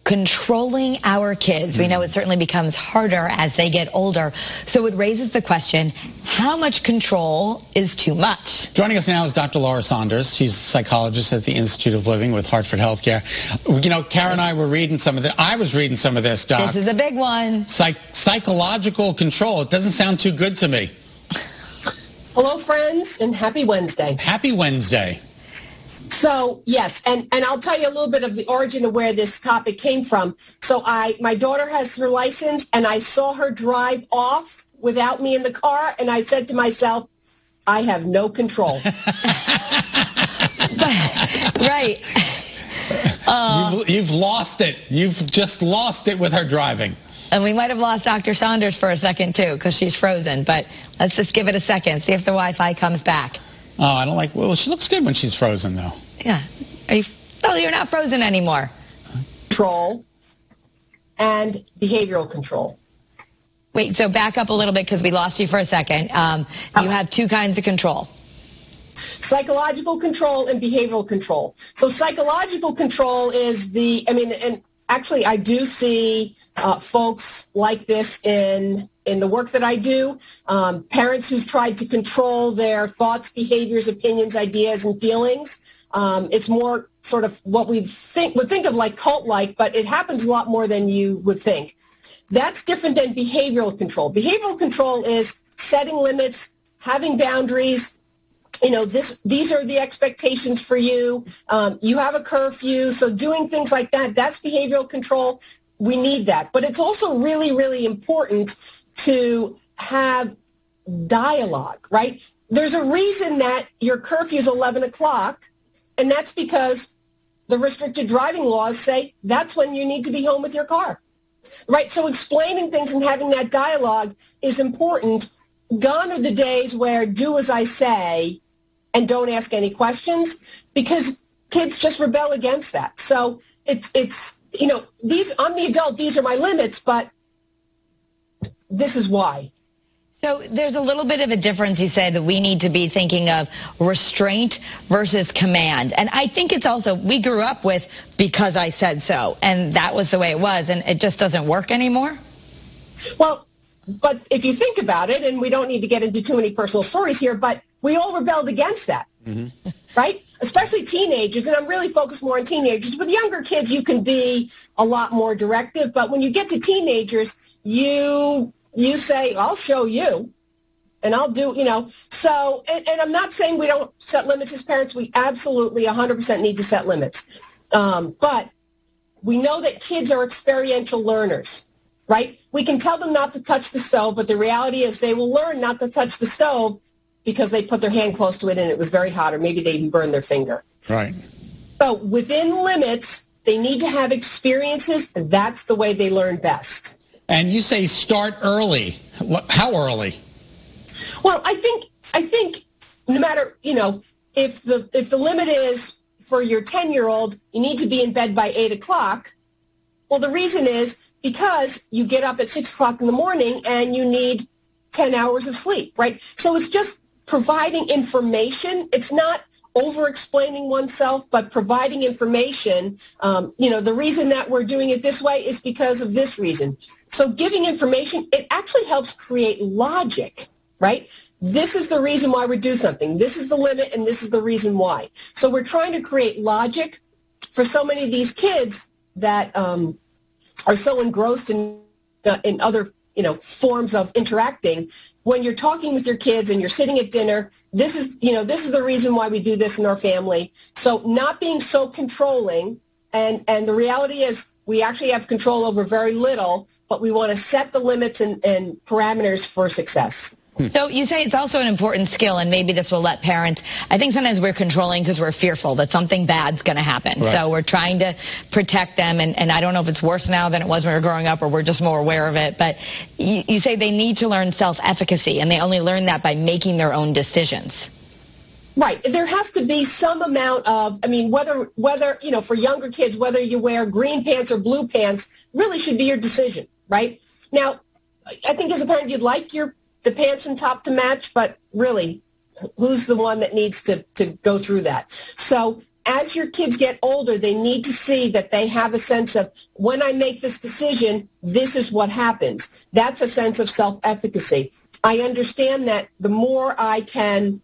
controlling our kids. We know it certainly becomes harder as they get older. So it raises the question, how much control is too much? Joining us now is Dr. Laura Saunders. She's a psychologist at the Institute of Living with Hartford Healthcare. You know, Karen and I were reading some of this. I was reading some of this, Doc. This is a big one. Psychological control. It doesn't sound too good to me. Hello, friends, and happy Wednesday. Happy Wednesday. So, yes, and I'll tell you a little bit of the origin of where this topic came from. So my daughter has her license, and I saw her drive off without me in the car, and I said to myself, I have no control. Right. You've lost it. You've just lost it with her driving. And we might have lost Dr. Saunders for a second, too, because she's frozen. But let's just give it a second, see if the Wi-Fi comes back. Oh, I don't like... Well, she looks good when she's frozen, though. Yeah. You're not frozen anymore. Control and behavioral control. Wait, so back up a little bit because we lost you for a second. You have two kinds of control. Psychological control and behavioral control. So psychological control is and actually I do see folks like this in the work that I do, parents who've tried to control their thoughts, behaviors, opinions, ideas, and feelings. It's more sort of what we would think of like cult-like, but it happens a lot more than you would think. That's different than behavioral control. Behavioral control is setting limits, having boundaries. You know, these are the expectations for you. You have a curfew, so doing things like that, that's behavioral control. We need that. But it's also really, really important to have dialogue, right? There's a reason that your curfew is 11 o'clock, and that's because the restricted driving laws say that's when you need to be home with your car, right? So explaining things and having that dialogue is important. Gone are the days where do as I say and don't ask any questions, because kids just rebel against that. So it's I'm the adult, these are my limits, but this is why. So there's a little bit of a difference, you say, that we need to be thinking of restraint versus command. And I think it's also, we grew up with because I said so, and that was the way it was, and it just doesn't work anymore. Well, but if you think about it, and we don't need to get into too many personal stories here, but we all rebelled against that, right? Especially teenagers, and I'm really focused more on teenagers. With younger kids, you can be a lot more directive, but when you get to teenagers, you say, I'll show you, and I'll do, So, and I'm not saying we don't set limits as parents. We absolutely 100% need to set limits. But we know that kids are experiential learners, right? We can tell them not to touch the stove, but the reality is they will learn not to touch the stove because they put their hand close to it and it was very hot, or maybe they even burned their finger. Right. So within limits, they need to have experiences, and that's the way they learn best. And you say start early. How early? Well, I think no matter, if the limit is for your 10-year-old, you need to be in bed by 8 o'clock. Well, the reason is because you get up at 6 o'clock in the morning and you need 10 hours of sleep, right? So it's just providing information. It's not over-explaining oneself, but providing information. The reason that we're doing it this way is because of this reason. So giving information, it actually helps create logic, right? This is the reason why we do something. This is the limit, and this is the reason why. So we're trying to create logic for so many of these kids that are so engrossed in other forms of interacting. When you're talking with your kids and you're sitting at dinner, this is the reason why we do this in our family. So not being so controlling, and the reality is we actually have control over very little, but we want to set the limits and parameters for success. So you say it's also an important skill, and maybe this will let parents, I think sometimes we're controlling because we're fearful that something bad's going to happen. Right. So we're trying to protect them, and I don't know if it's worse now than it was when we were growing up, or we're just more aware of it, but you say they need to learn self-efficacy, and they only learn that by making their own decisions. Right. There has to be some amount of, whether for younger kids, whether you wear green pants or blue pants really should be your decision, right? Now, I think as a parent, you'd like the pants and top to match, but really, who's the one that needs to go through that? So as your kids get older, they need to see that they have a sense of, when I make this decision, this is what happens. That's a sense of self-efficacy. I understand that the more I can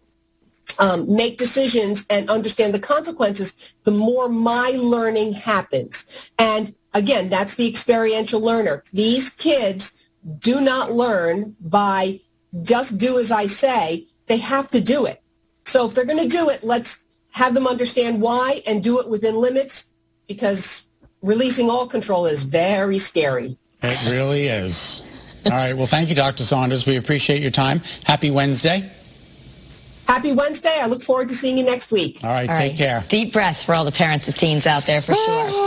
make decisions and understand the consequences, the more my learning happens. And again, that's the experiential learner. These kids do not learn by just do as I say. They have to do it. So if they're going to do it, let's have them understand why and do it within limits, because releasing all control is very scary. It really is. All right. Well, thank you, Dr. Saunders. We appreciate your time. Happy Wednesday. Happy Wednesday. I look forward to seeing you next week. All right. Take care. Deep breaths for all the parents of teens out there, for sure.